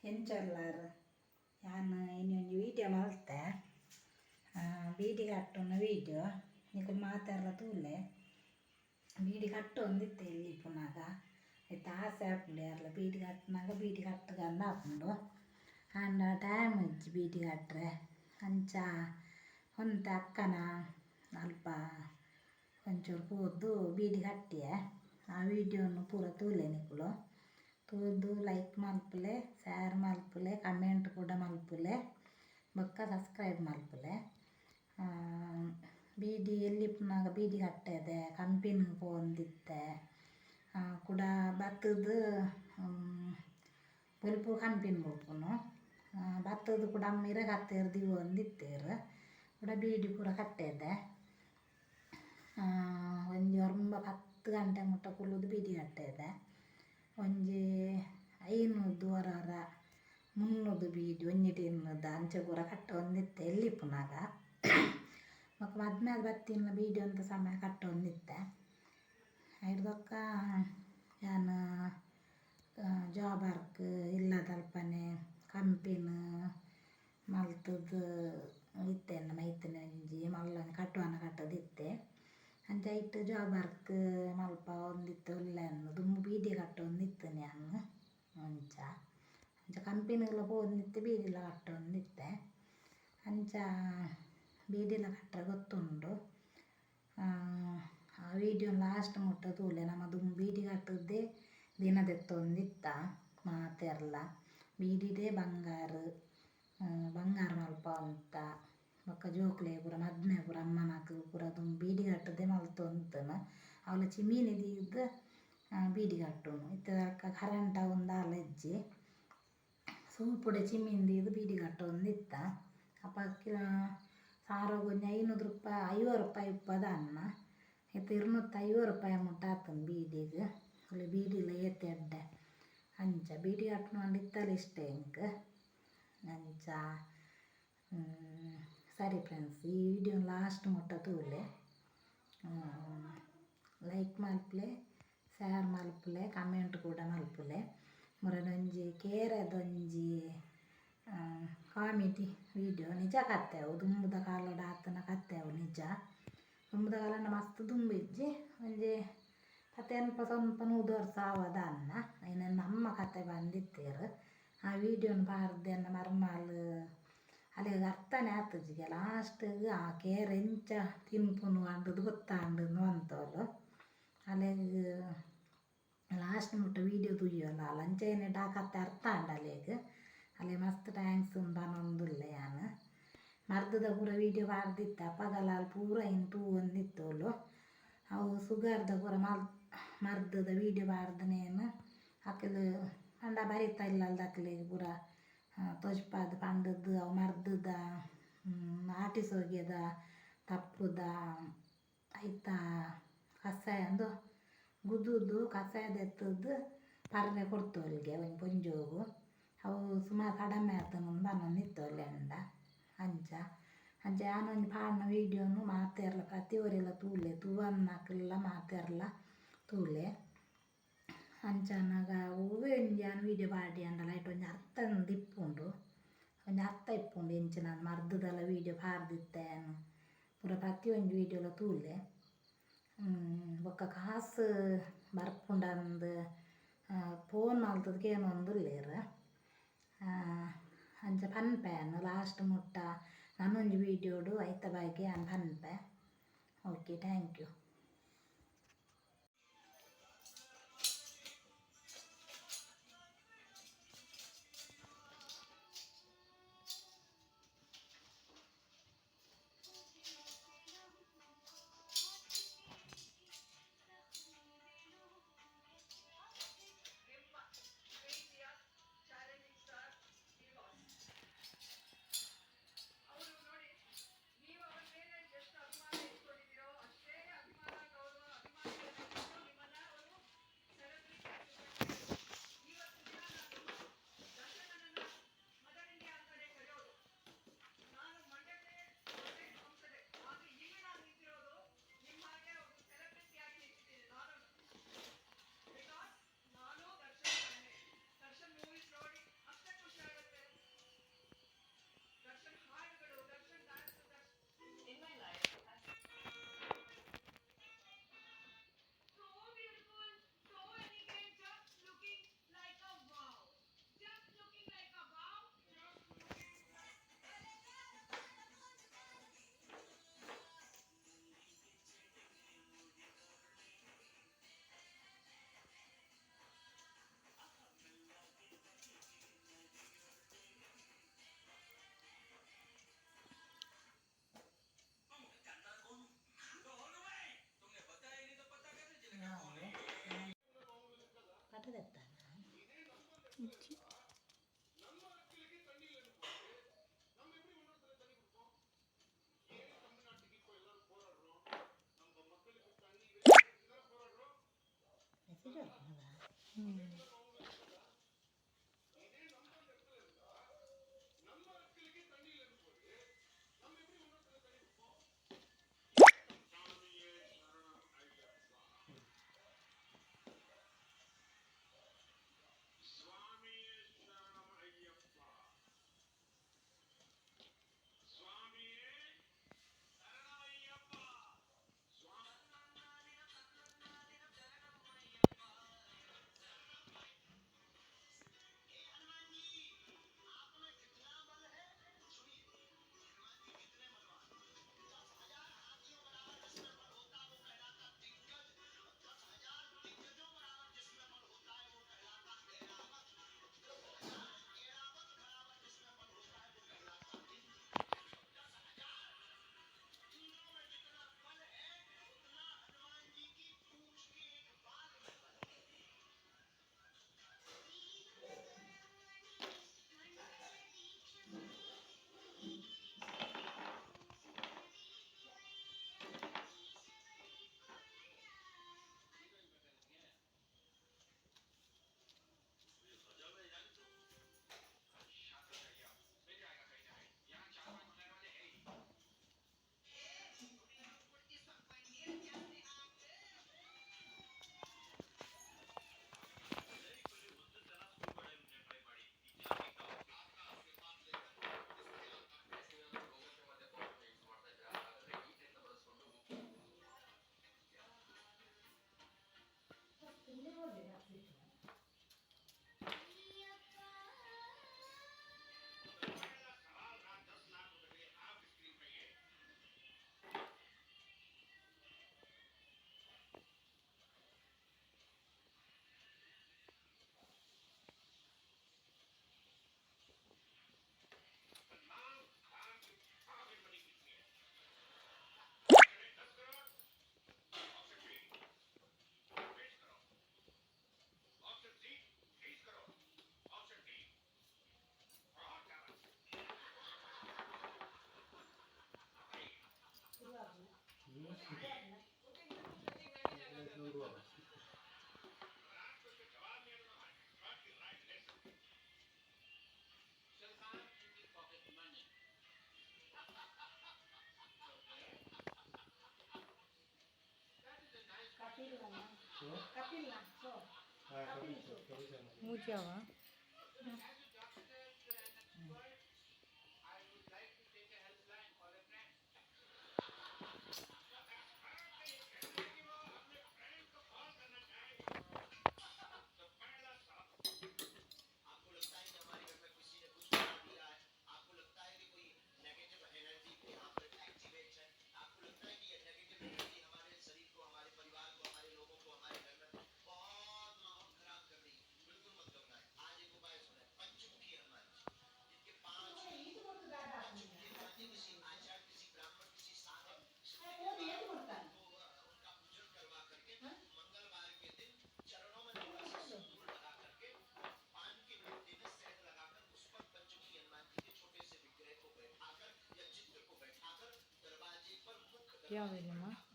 ಎಂಚಲ್ಲಾರ ನಾನು ಇನ್ನೊಂದು ವೀಡಿಯೋ ಮಾಡ್ತೆ ಬೀಡಿ ಕಟ್ಟುನ ವೀಡಿಯೋ ನಿಮಗೆ ಮಾತಾಡಲ್ಲ ತೂಲೆ ಬೀಡಿ ಕಟ್ಟು ಒಂದಿತ್ತೆ ಇಲ್ಲಿ ಪುನಃ ಆಯ್ತು ಆಸೆ ಹಾಕ್ಬಿಡಿ ಅಲ್ಲ ಬೀಡಿ ಕಟ್ಟಿನಾಗ ಬೀಡಿ ಕಟ್ಟಗಂದು ಹಾಕೊಂಡು ಆಂಡ ಟೈಮ್ ಇಜ್ಜಿ ಬೀಡಿ ಕಟ್ಟರೆ ಅಂಚ ಒಂತೆ ಅಕ್ಕನ ಅಲ್ಪ ಒಂಚೂರು ಕೂದ್ದು ಬೀಡಿ ಕಟ್ಟಿಯೆ ಆ ವೀಡಿಯೋನು ಪೂರ ತೂಲೆ ನಿಕ್ಕಳು ತೂದು ಲೈಕ್ ಮಲ್ಪಲೆ ಶೇರ್ ಮಲ್ಪಲೆ ಕಮೆಂಟ್ ಕೂಡ ಮಲ್ಪಲೆ ಬೊಕ್ಕ ಸಬ್ಸ್ಕ್ರೈಬ್ ಮಲ್ಪಲೆ ಬೀಡಿ ಎಲ್ಲಿ ಪುನಃ ಬೀಡಿ ಕಟ್ಟದೆ ಕಂಪಿನ ಪೋಂದಿತ್ತೆ ಕೂಡ ಭತ್ತದ ಪೊಲ್ಪು ಕಂಪಿನ ಬೋಪುನು ಭತ್ತದ ಕೂಡ ಅಮ್ಮಿರ ಕತ್ತೇರು ದಿವು ಒಂದಿತ್ತೇರು ಕೂಡ ಬೀಡಿ ಪೂರ ಕಟ್ಟೆದೆ ಒಂಜಿ 10 ಗಂಟೆ ಮುಟ್ಟ ಕುಲ್ಲುದು ಬೀಡಿ ಕಟ್ಟೆದೆ ಒಂಜಿ 500 ವರಾರ 300 ಬೀಡಿ ಒಂಜಿಟಿ ಇನ್ನದ ಅಂಚೆ ಪೂರ ಕಟ್ಟ ಒಂದಿತ್ತೆ ಎಲ್ಲಿ ಪುನಃ ಮಕ್ಕ ಮದ್ಮೇಲೆ ಬತ್ತಿನ ಬೀಡಿ ಅಂತ ಸಮಯ ಕಟ್ಟ ಒಂದಿತ್ತೆ ಹಿಡ್ದಕ್ಕ ನಾನು ಜಾಬ್ ವರ್ಕ್ ಇಲ್ಲದಲ್ಪನೆ ಕಂಪಿನ ಮಲ್ತದ್ದು ಇತ್ತೇನು ಮೈತಿನ ಒಂಜಿ ಮಲ್ಲನ ಕಟ್ಟುವನ ಕಟ್ಟದಿತ್ತೆ ಅಂಚ ಇಟ್ಟು ಜಾಬ್ ವರ್ಕ್ ಮಲ್ಪ ಒಂದಿತ್ತು ಒಳ್ಳೆಯನ್ನು ದುಂಬು ಬೀಡಿ ಕಟ್ಟ ಒಂದಿತ್ತು ನಾನು ಅಂಚ ಕಂಪಿನಿಗೆಲ್ಲ ಹೋಗಿತ್ತು ಬೀಡಿಲ ಕಟ್ಟ ಒಂದಿತ್ತೆ ಅಂಚ ಬೀಡಿಲ ಕಟ್ಟರೆ ಗೊತ್ತುಂಡು ಆ ವೀಡಿಯೋ ಲಾಸ್ಟ್ ಮುಟ್ಟ ತೂಲೆ ನಮ್ಮ ದುಂಬು ಬೀಡಿ ಕಟ್ಟದ್ದೇ ದಿನದೆತ್ತೊಂದಿತ್ತ ಮಾತೆರ್ಲ ಬೀಡಿದೇ ಬಂಗಾರ ಮಲ್ಪ ಅಂತ ಬೊಕ್ಕ ಜೋಕ್ಲೆ ಪೂರ ಮದ್ಮೆ ಪೂರ ಅಮ್ಮನಕ ಪೂರ ದುಂಬು ಬೀಡಿ ಕಟ್ಟದೆ ಮಲ್ತೊಂತನ ಅವಳ ಚಿಮೀನಿದಿದ್ದು ಬೀಡಿ ಕಟ್ಟುನು ಇತ್ತದಕ್ಕ ಕರೆಂಟ ಒಂದು ಅಲೆಜ್ಜಿ ಸೂಪುಡೆ ಚಿಮ್ಮಿಂದಿದ್ದು ಬೀಡಿ ಕಟ್ಟೊಂದಿತ್ತ ಅಪ್ಪಕ್ಕೆ ಸಾರೋಗೊಂದು 500 ರೂಪಾಯಿ 50 ರೂಪಾಯಿ ಇಪ್ಪದ ಅನ್ನ ಇತ್ತು 250 ರೂಪಾಯಿ ಮುಟ್ಟ ಆತನು ಬೀಡಿಗೆ ಅಲ್ಲಿ ಬೀಡಿಲ ಏತೆ ಅಡ್ಡೆ ಅಂಚ ಬೀಡಿ ಕಟ್ಕೊಂಡು ಇತ್ತಲ್ಲ ಇಷ್ಟೇ ಇಂಕ ಅಂಚ ಸರಿ ಫ್ರೆಂಡ್ಸ್ ಈ ವಿಡಿಯೋ ಲಾಸ್ಟ್ ಮುಟ್ಟ ತೂಲೆ ಲೈಕ್ ಮಲ್ಪಲೆ ಶೇರ್ ಮಲ್ಪಲೆ ಕಮೆಂಟ್ ಕೂಡ ಮಲ್ಪಲೆ ಮುರಡೊಂಜಿ ಕೇರದೊಂಜಿ ಕಾಮಿಡಿ ವಿಡಿಯೋ ನಿಜ ಕತ್ತೆವು ದುಂಬುದ ಕಾಲದ ಆತನ ಕತ್ತೆವು ನಿಜ ದುಂಬುದ ಕಾಲನ ಮಸ್ತ್ ದುಂಬಿಜ್ಜಿ ಒಂಜಿ ಕತೆ ಅಲ್ಪ ಸ್ವಲ್ಪ 100 ವರ್ಷ ಆವದ ಅನ್ನ ನನ್ನ ಅಮ್ಮ ಕತೆ ಬಂದಿತ್ತೇರು ಆ ವಿಡಿಯೋನ ಬಾರ್ದೆನ್ನ ಮರ್ಮಾಲು ಅಲ್ಲಿಗೆ ಅರ್ಥನೇ ಆತಜಿಗೆ ಲಾಸ್ಟಿಗೆ ಆ ಕೇರ್ ಎಂಚ ತಿನ್ಪುನು ಅಂಡದು ಗೊತ್ತಾಂಡು ಅಂತವಳು ಅಲ್ಲಿಗೆ ಲಾಸ್ಟ್ ಮುಟ್ಟ ವೀಡಿಯೋ ತುಯ್ಯೋಲ್ಲ ಲಂಚೇನೆ ಕತ್ತೆ ಅರ್ಥ ಅಂಡಲ್ಲಿಗೆ ಅಲ್ಲಿ ಮಸ್ತ್ ಟ್ಯಾಂಕ್ಸ್ ಬನ್ನೊಂದುಲ್ಲ ನಾನು ಮರ್ದದ ಪೂರ ವೀಡಿಯೋ ಬಾರ್ದಿತ್ತ ಪಗಲ ಪೂರ ಇನ್ನು ತೂ ಒಂದಿತ್ತೋಲು ಅವು ಸುಗರ್ದ ಪೂರ ಮರ್ದದ ವೀಡಿಯೋ ಬಾರ್ದನೇನು ಅಕ್ಕಲು ಪಂಡ ಬರಿತಾ ಇಲ್ಲಲ್ದ ಅಕ್ಕಲಿಗೆ ಪೂರ ತೊಜ್ಪಾದ ಪಂಡದ್ದು ಅವು ಮರ್ದದ ಆಟಿಸೋಗ್ಯದ ತಪ್ಪುದ ಐತ ಕಸಾಯ ಅಂದು ಗುದ್ದುದು ಕಸಾಯದ ಎತ್ತದ್ದು ಪರ್ರೆ ಕೊಡ್ತೋಲ್ಗೆ ಒಂದು ಪೊಂಜೋಗು ಅವು ಸುಮಾರು ಕಡಿಮೆ ಆತನು ಬನ್ನೊಂದಿತ್ತೋಲೆ ಅಂಡ ಅಂಚ ಯಾನೊಂದು ಪಾಡ್ನ ವೀಡಿಯೋನು ಮಾತೆರ್ಲ ಪ್ರತಿಯೊರೆಲ್ಲ ತೂಲೆ ತೂವನ್ನಕ್ಕೆಲ್ಲ ಮಾತೆರ್ಲ ತೂಲೆ ಅಂಚನಾಗ ಹೂವೇ ಯಾನು ವೀಡಿಯೋ ಪಾಡಿ ಅಂಡಲ್ಲ ಐಟ್ ಒಂಜಿ ಅರ್ಥ ಇಪ್ಪುಂಡು ಒಂಜಿ ಅರ್ಥ ಇಪ್ಪುಂಡು ಎಂಚ ನಾನು ಮರ್ದದಲ್ಲ ವೀಡಿಯೋ ಪಾರ್ದಿತ್ತೇನು ಪೂರ ಪ್ರತಿಯೊಂದು ವೀಡಿಯೋಲ ತೂಲೆ ಬೊಕ್ಕ ಕಾಸು ಬರ್ಪುಂಡಂದು ಫೋನ್ ಮಲ್ತದಕ್ಕೆ ಏನೋ ಒಂದುಲ್ಲೇರು ಅಂಚ ಪನ್ಪೆನು ಲಾಸ್ಟ್ ಮುಟ್ಟ ನಾನೊಂದು ವೀಡಿಯೋಡು ಐತ ಬಾಯಿಗೆ ಪನ್ಪೆ ಓಕೆ ಥ್ಯಾಂಕ್ ಯು. मुझ्यावा क्या हुआ माँ?